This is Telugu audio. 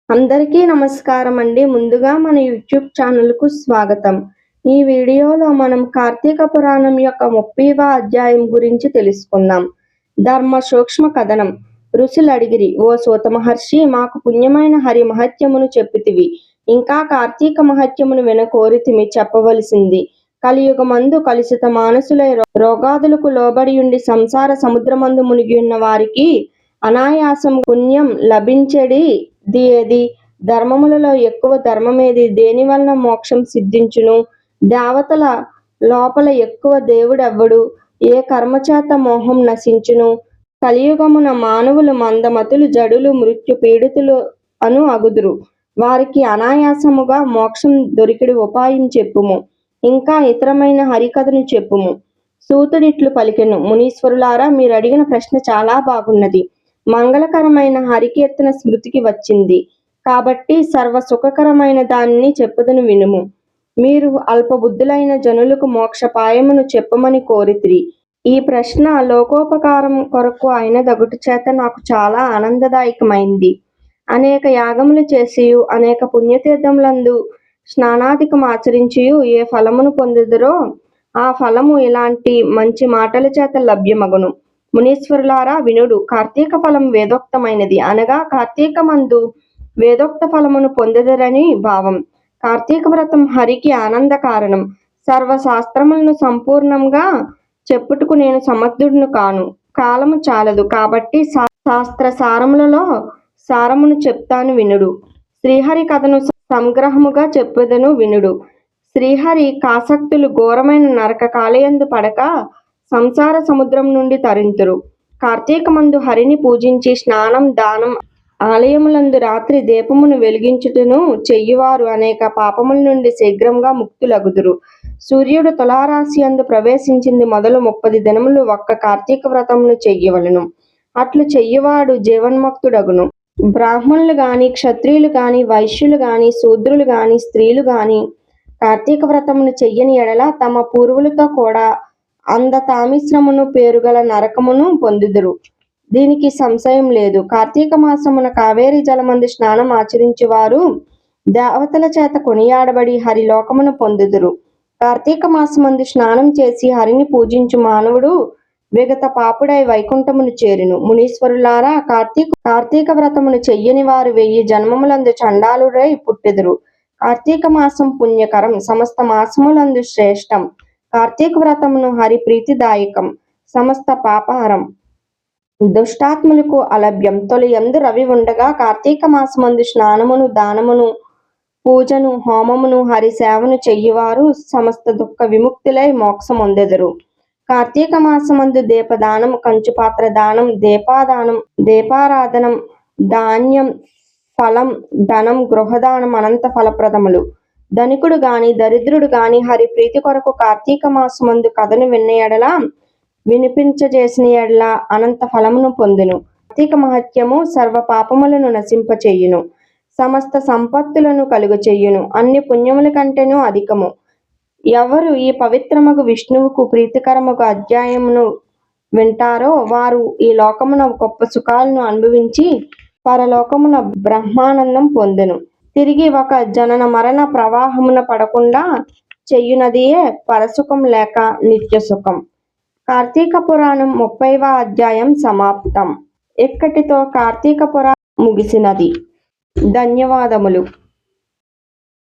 అందరికీ నమస్కారం అండి. ముందుగా మన యూట్యూబ్ ఛానల్కు స్వాగతం. ఈ వీడియోలో మనం కార్తీక పురాణం యొక్క 30వ అధ్యాయం గురించి తెలుసుకుందాం. ధర్మ సూక్ష్మ కథనం. ఋషులు అడిగిరి, ఓ సూత మహర్షి, మాకు పుణ్యమైన హరి మహత్యమును చెప్పితివి. ఇంకా కార్తీక మహత్యమును వినకోరితిమి, చెప్పవలసింది. కలియుగమందు కలుషిత మానసులై రోగాదులకు లోబడియుండి సంసార సముద్రమందు మునిగి ఉన్న వారికి అనాయాసం పుణ్యం లభించెడి ఏది? ధర్మములలో ఎక్కువ ధర్మమేది? దేని వలన మోక్షం సిద్ధించును? దేవతల లోపల ఎక్కువ దేవుడెవ్వడు? ఏ కర్మచేత మోహం నశించును? కలియుగమున మానవులు మందమతులు, జడులు, మృత్యు పీడితులు అను అగుదురు. వారికి అనాయాసముగా మోక్షం దొరికిడి ఉపాయం చెప్పుము. ఇంకా ఇతరమైన హరికథను చెప్పుము. సూతుడిట్లు పలికెను, మునీశ్వరులారా, మీరు అడిగిన ప్రశ్న చాలా బాగున్నది. మంగళకరమైన హరికీర్తన స్మృతికి వచ్చింది కాబట్టి సర్వ సుఖకరమైన దానిని చెప్పుదును వినుము. మీరు అల్పబుద్ధులైన జనులకు మోక్షపాయమును చెప్పమని కోరితిరి. ఈ ప్రశ్న లోకోపకారం కొరకు అయినదగుట చేత నాకు చాలా ఆనందదాయకమైంది. అనేక యాగములు చేసియు అనేక పుణ్యతీర్థములందు స్నానాధికం ఆచరించియు ఏ ఫలమును పొందుదురో ఆ ఫలము ఇలాంటి మంచి మాటల చేత లభ్యమగును. మునీశ్వరులారా వినుడు. కార్తీక ఫలం వేదోక్తమైనది, అనగా కార్తీకమందు వేదోక్త ఫలమును పొందెదరని భావం. కార్తీక వ్రతం హరికి ఆనంద కారణం. సర్వశాస్త్రములను సంపూర్ణంగా చెప్పుటకు నేను సమర్థుడును కాను, కాలము చాలదు. కాబట్టి శాస్త్ర సారములలో సారమును చెప్తాను వినుడు. శ్రీహరి కథను సంగ్రహముగా చెప్పెదను వినుడు. శ్రీహరి కాసక్తులు ఘోరమైన నరక కాలయందు పడక సంసార సముద్రం నుండి తరింతురు. కార్తీకమందు హరిని పూజించి స్నానం, దానం, ఆలయములందు రాత్రి దీపమును వెలిగించుటను చెయ్యువారు అనేక పాపముల నుండి శీఘ్రంగా ముక్తులగుదురు. సూర్యుడు తులారాశి అందు ప్రవేశించింది మొదలు 30 దినములు ఒక్క కార్తీక వ్రతమును చెయ్యవలను. అట్లు చెయ్యువాడు జీవన్ముక్తుడగును. బ్రాహ్మణులు గాని, క్షత్రియులు గాని, వైశ్యులు గాని, శూద్రులు గాని, స్త్రీలు గాని కార్తీక వ్రతమును చెయ్యని ఎడల తమ పూర్వులతో కూడా అంధతామిశ్రమును పేరుగల నరకమును పొందుదురు. దీనికి సంశయం లేదు. కార్తీక మాసమున కావేరీ జలమందు స్నానం ఆచరించువారు దేవతల చేత కొనియాడబడి హరి లోకమును పొందుదురు. కార్తీక మాసమందు స్నానం చేసి హరిని పూజించు మానవుడు విగత పాపుడై వైకుంఠమును చేరును. మునీశ్వరులారా, కార్తీక వ్రతమును చెయ్యని వారు 1000 జన్మములందు చండాలుడై పుట్టెదురు. కార్తీక మాసం పుణ్యకరం, సమస్త మాసములందు శ్రేష్టం. కార్తీక వ్రతమును హరి ప్రీతిదాయకం, సమస్త పాపహరం, దుష్టాత్ములకు అలభ్యం. తొలి యందు రవి ఉండగా కార్తీక మాసమందు స్నానమును, దానమును, పూజను, హోమమును, హరి సేవను చెయ్యువారు సమస్త దుఃఖ విముక్తులై మోక్షమొందెదరు. కార్తీక మాసమందు దీపదానం, కంచుపాత్ర దానం, దీపాదానం, దీపారాధనం, ధాన్యం, ఫలం, ధనం, గృహదానం అనంత ఫలప్రదములు. ధనికుడు గాని దరిద్రుడు గాని హరి ప్రీతి కొరకు కార్తీక మాసమందు కథను విన్న ఎడల, వినిపించజేసిన ఎడల అనంత ఫలమును పొందును. కార్తీక మహత్యము సర్వ పాపములను నశింపచేయును, సమస్త సంపత్తులను కలుగచేయును, అన్ని పుణ్యముల కంటేనూ అధికము. ఎవరు ఈ పవిత్రమగు విష్ణువుకు ప్రీతికరమగు అధ్యాయమును వింటారో వారు ఈ లోకమున గొప్ప సుఖాలను అనుభవించి పరలోకమున బ్రహ్మానందం పొందెను. తిరిగి ఒక జనన మరణ ప్రవాహమున పడకుండా చెయ్యునదియే పరసుఖం లేక నిత్య సుఖం. కార్తీక పురాణం 30వ అధ్యాయం సమాప్తం. ఇక్కటితో కార్తీక పురాణం ముగిసినది. ధన్యవాదములు.